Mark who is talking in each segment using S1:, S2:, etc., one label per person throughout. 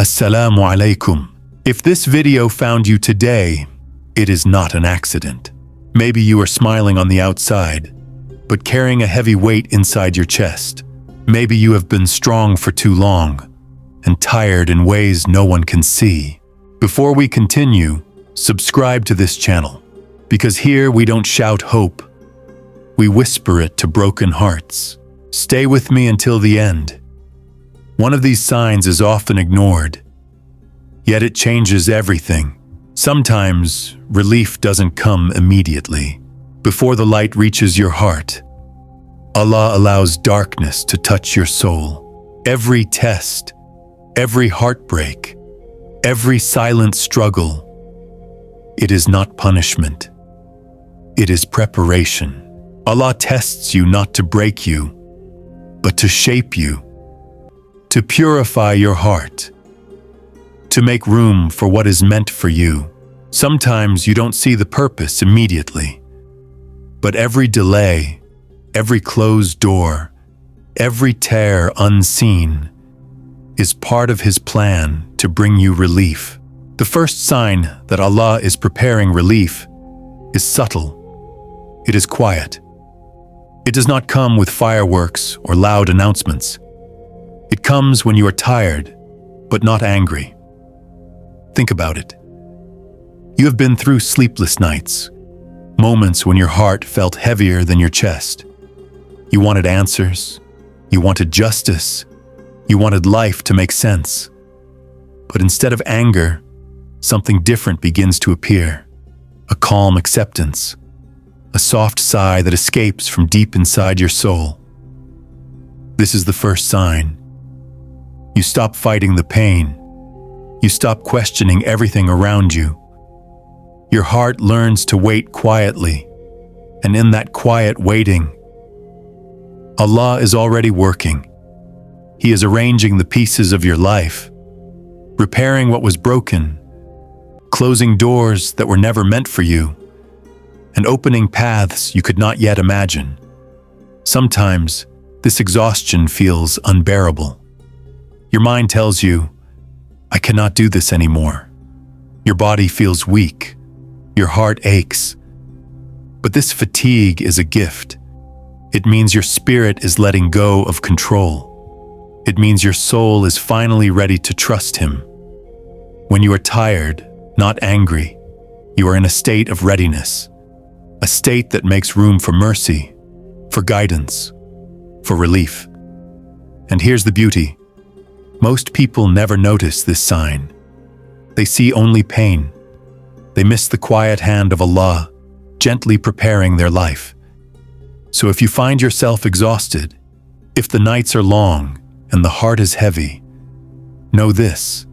S1: Assalamu alaikum. If this video found you today, it is not an accident. Maybe you are smiling on the outside, but carrying a heavy weight inside your chest. Maybe you have been strong for too long and tired in ways no one can see. Before we continue, subscribe to this channel, because here we don't shout hope. We whisper it to broken hearts. Stay with me until the end. One of these signs is often ignored, yet it changes everything. Sometimes relief doesn't come immediately. Before the light reaches your heart, Allah allows darkness to touch your soul. Every test, every heartbreak, every silent struggle, it is not punishment. It is preparation. Allah tests you not to break you, but to shape you, to purify your heart, to make room for what is meant for you. Sometimes you don't see the purpose immediately, but every delay, every closed door, every tear unseen is part of His plan to bring you relief. The first sign that Allah is preparing relief is subtle. It is quiet. It does not come with fireworks or loud announcements. It comes when you are tired, but not angry. Think about it. You have been through sleepless nights, moments when your heart felt heavier than your chest. You wanted answers. You wanted justice. You wanted life to make sense. But instead of anger, something different begins to appear. A calm acceptance. A soft sigh that escapes from deep inside your soul. This is the first sign. You stop fighting the pain. You stop questioning everything around you. Your heart learns to wait quietly, and in that quiet waiting, Allah is already working. He is arranging the pieces of your life, repairing what was broken, closing doors that were never meant for you, and opening paths you could not yet imagine. Sometimes, this exhaustion feels unbearable. Your mind tells you, I cannot do this anymore. Your body feels weak. Your heart aches. But this fatigue is a gift. It means your spirit is letting go of control. It means your soul is finally ready to trust Him. When you are tired, not angry, you are in a state of readiness, a state that makes room for mercy, for guidance, for relief. And here's the beauty. Most people never notice this sign. They see only pain. They miss the quiet hand of Allah, gently preparing their life. So if you find yourself exhausted, if the nights are long and the heart is heavy, know this: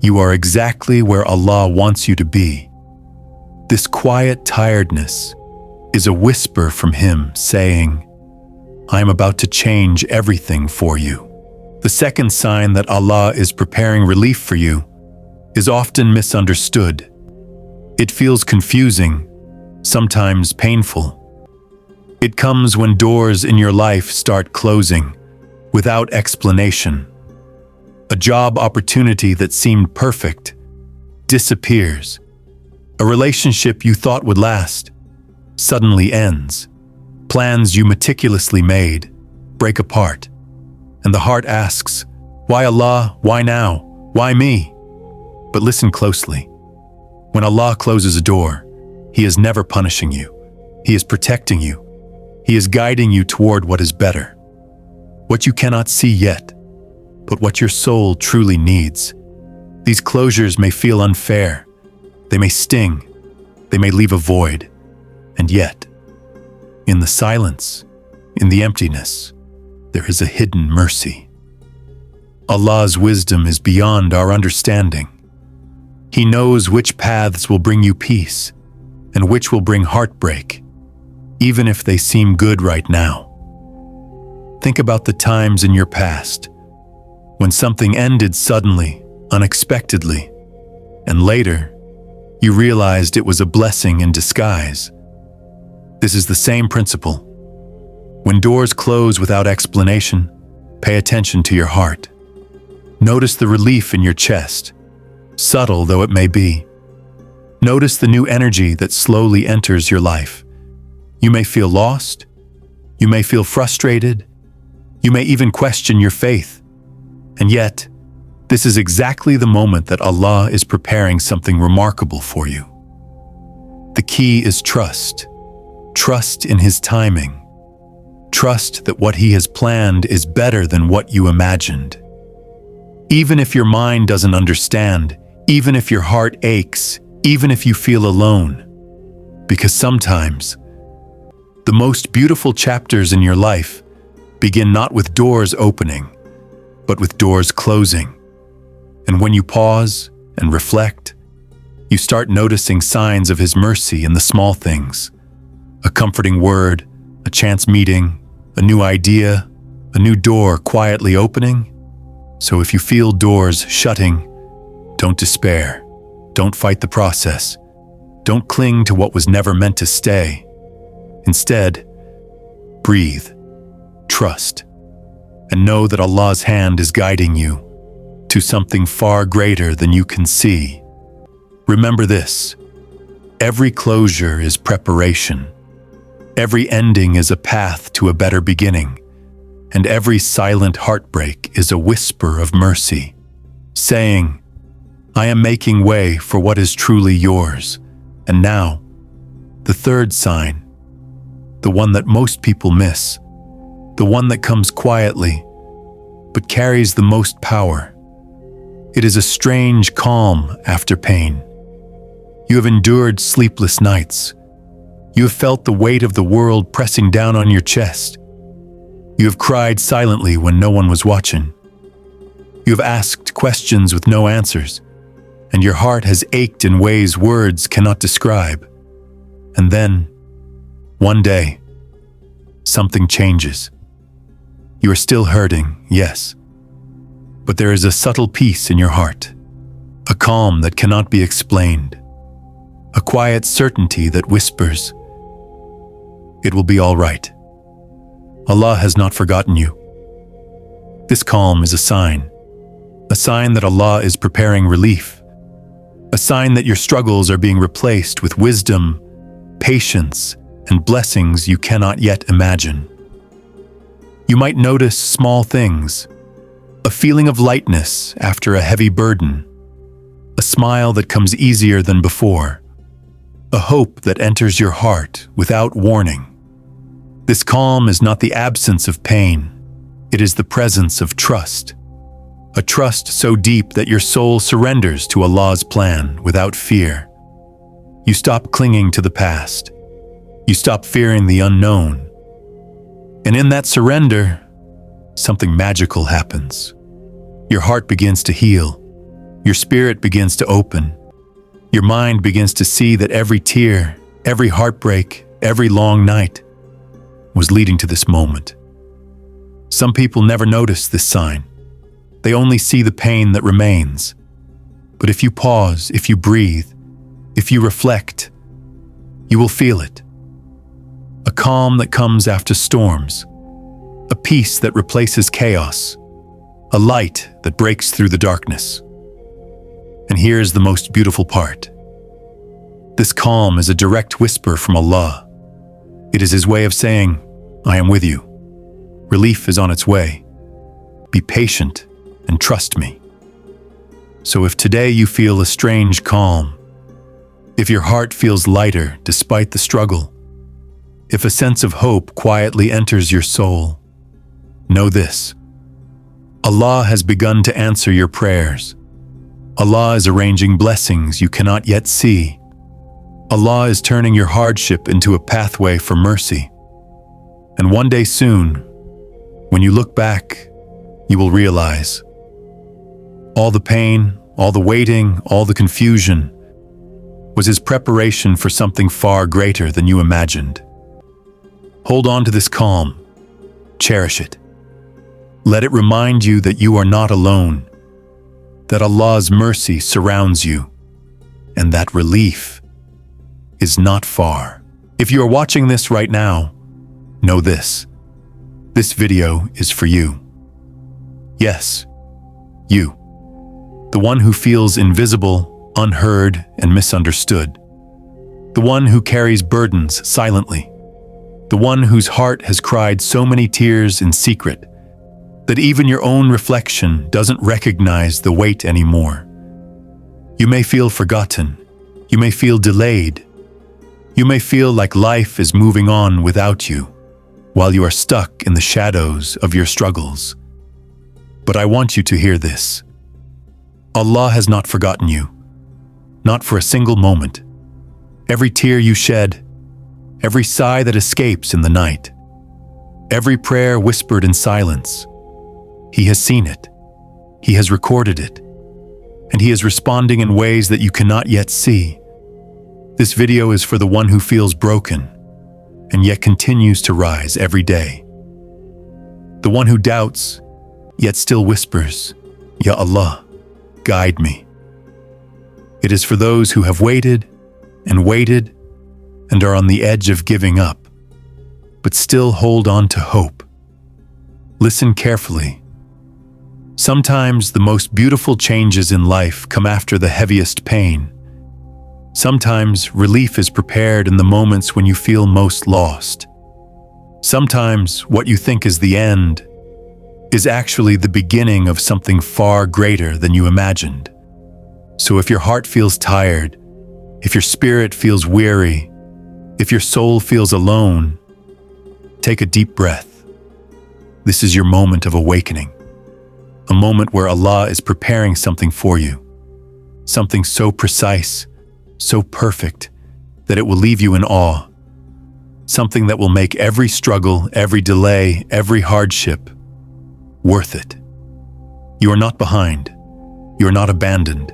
S1: you are exactly where Allah wants you to be. This quiet tiredness is a whisper from Him saying, I am about to change everything for you. The second sign that Allah is preparing relief for you is often misunderstood. It feels confusing, sometimes painful. It comes when doors in your life start closing without explanation. A job opportunity that seemed perfect disappears. A relationship you thought would last suddenly ends. Plans you meticulously made break apart. And the heart asks, why Allah? Why now? Why me? But listen closely. When Allah closes a door, He is never punishing you. He is protecting you. He is guiding you toward what is better. What you cannot see yet, but what your soul truly needs. These closures may feel unfair. They may sting. They may leave a void. And yet, in the silence, in the emptiness, there is a hidden mercy. Allah's wisdom is beyond our understanding. He knows which paths will bring you peace and which will bring heartbreak, even if they seem good right now. Think about the times in your past when something ended suddenly, unexpectedly, and later you realized it was a blessing in disguise. This is the same principle. When doors close without explanation, pay attention to your heart. Notice the relief in your chest, subtle though it may be. Notice the new energy that slowly enters your life. You may feel lost. You may feel frustrated. You may even question your faith. And yet, this is exactly the moment that Allah is preparing something remarkable for you. The key is trust. Trust in His timing. Trust that what He has planned is better than what you imagined. Even if your mind doesn't understand, even if your heart aches, even if you feel alone. Because sometimes, the most beautiful chapters in your life begin not with doors opening, but with doors closing. And when you pause and reflect, you start noticing signs of His mercy in the small things. A comforting word, a chance meeting, a new idea, a new door quietly opening. So if you feel doors shutting, don't despair. Don't fight the process. Don't cling to what was never meant to stay. Instead, breathe, trust, and know that Allah's hand is guiding you to something far greater than you can see. Remember this: every closure is preparation. Every ending is a path to a better beginning. And every silent heartbreak is a whisper of mercy, saying, I am making way for what is truly yours. And now, the third sign, the one that most people miss, the one that comes quietly, but carries the most power. It is a strange calm after pain. You have endured sleepless nights. You have felt the weight of the world pressing down on your chest. You have cried silently when no one was watching. You have asked questions with no answers, and your heart has ached in ways words cannot describe. And then, one day, something changes. You are still hurting, yes, but there is a subtle peace in your heart, a calm that cannot be explained, a quiet certainty that whispers, it will be all right. Allah has not forgotten you. This calm is a sign that Allah is preparing relief, a sign that your struggles are being replaced with wisdom, patience, and blessings you cannot yet imagine. You might notice small things, a feeling of lightness after a heavy burden, a smile that comes easier than before, a hope that enters your heart without warning. This calm is not the absence of pain, it is the presence of trust. A trust so deep that your soul surrenders to Allah's plan without fear. You stop clinging to the past. You stop fearing the unknown. And in that surrender, something magical happens. Your heart begins to heal. Your spirit begins to open. Your mind begins to see that every tear, every heartbreak, every long night was leading to this moment. Some people never notice this sign. They only see the pain that remains. But if you pause, if you breathe, if you reflect, you will feel it. A calm that comes after storms, a peace that replaces chaos, a light that breaks through the darkness. And here is the most beautiful part. This calm is a direct whisper from Allah. It is His way of saying, I am with you. Relief is on its way. Be patient and trust me. So if today you feel a strange calm, if your heart feels lighter despite the struggle, if a sense of hope quietly enters your soul, know this: Allah has begun to answer your prayers. Allah is arranging blessings you cannot yet see. Allah is turning your hardship into a pathway for mercy. And one day soon, when you look back, you will realize all the pain, all the waiting, all the confusion was His preparation for something far greater than you imagined. Hold on to this calm. Cherish it. Let it remind you that you are not alone, that Allah's mercy surrounds you, and that relief is not far. If you are watching this right now, know this: this video is for you. Yes, You, the one who feels invisible, unheard, and misunderstood. The one who carries burdens silently. The one whose heart has cried so many tears in secret that even your own reflection doesn't recognize the weight anymore. You may feel forgotten. You may feel delayed. You may feel like life is moving on without you, while you are stuck in the shadows of your struggles. But I want you to hear this. Allah has not forgotten you, not for a single moment. Every tear you shed, every sigh that escapes in the night, every prayer whispered in silence, He has seen it, He has recorded it, and He is responding in ways that you cannot yet see. This video is for the one who feels broken and yet continues to rise every day. The one who doubts, yet still whispers, Ya Allah, guide me. It is for those who have waited and are on the edge of giving up, but still hold on to hope. Listen carefully. Sometimes the most beautiful changes in life come after the heaviest pain. Sometimes relief is prepared in the moments when you feel most lost. Sometimes what you think is the end is actually the beginning of something far greater than you imagined. So if your heart feels tired, if your spirit feels weary, if your soul feels alone, take a deep breath. This is your moment of awakening, a moment where Allah is preparing something for you, something so precise, so perfect, that it will leave you in awe, something that will make every struggle, every delay, every hardship worth it. You are not behind. You are not abandoned.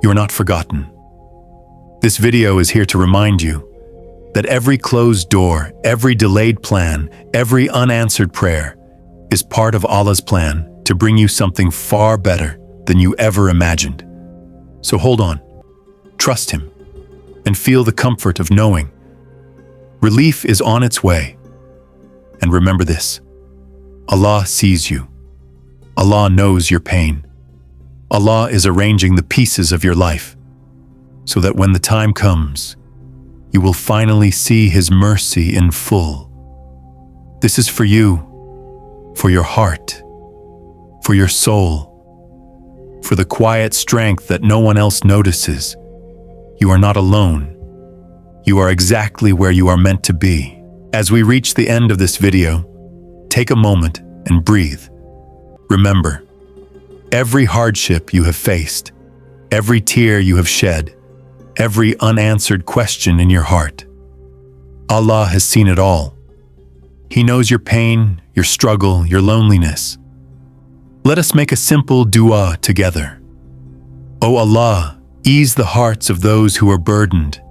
S1: You are not forgotten. This video is here to remind you that every closed door, every delayed plan, every unanswered prayer is part of Allah's plan to bring you something far better than you ever imagined. So hold on, trust Him, and feel the comfort of knowing relief is on its way. And remember this, Allah sees you. Allah knows your pain. Allah is arranging the pieces of your life so that when the time comes, you will finally see His mercy in full. This is for you, for your heart, for your soul, for the quiet strength that no one else notices. You are not alone. You are exactly where you are meant to be. As we reach the end of this video, take a moment and breathe. Remember, every hardship you have faced, every tear you have shed, every unanswered question in your heart, Allah has seen it all. He knows your pain, your struggle, your loneliness. Let us make a simple dua together. O Allah, ease the hearts of those who are burdened.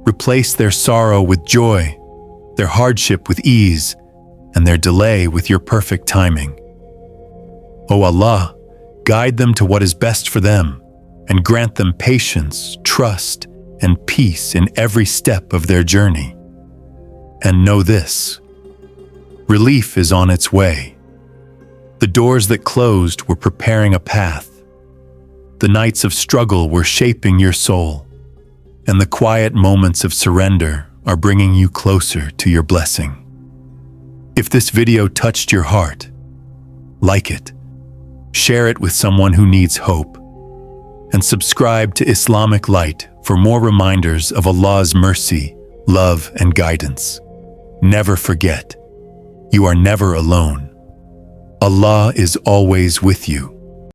S1: Replace their sorrow with joy, their hardship with ease, and their delay with your perfect timing. O Allah, guide them to what is best for them, and grant them patience, trust, and peace in every step of their journey. And know this, relief is on its way. The doors that closed were preparing a path. The nights of struggle were shaping your soul, and the quiet moments of surrender are bringing you closer to your blessing. If this video touched your heart, like it, share it with someone who needs hope, and subscribe to Islamic Light for more reminders of Allah's mercy, love, and guidance. Never forget, you are never alone. Allah is always with you.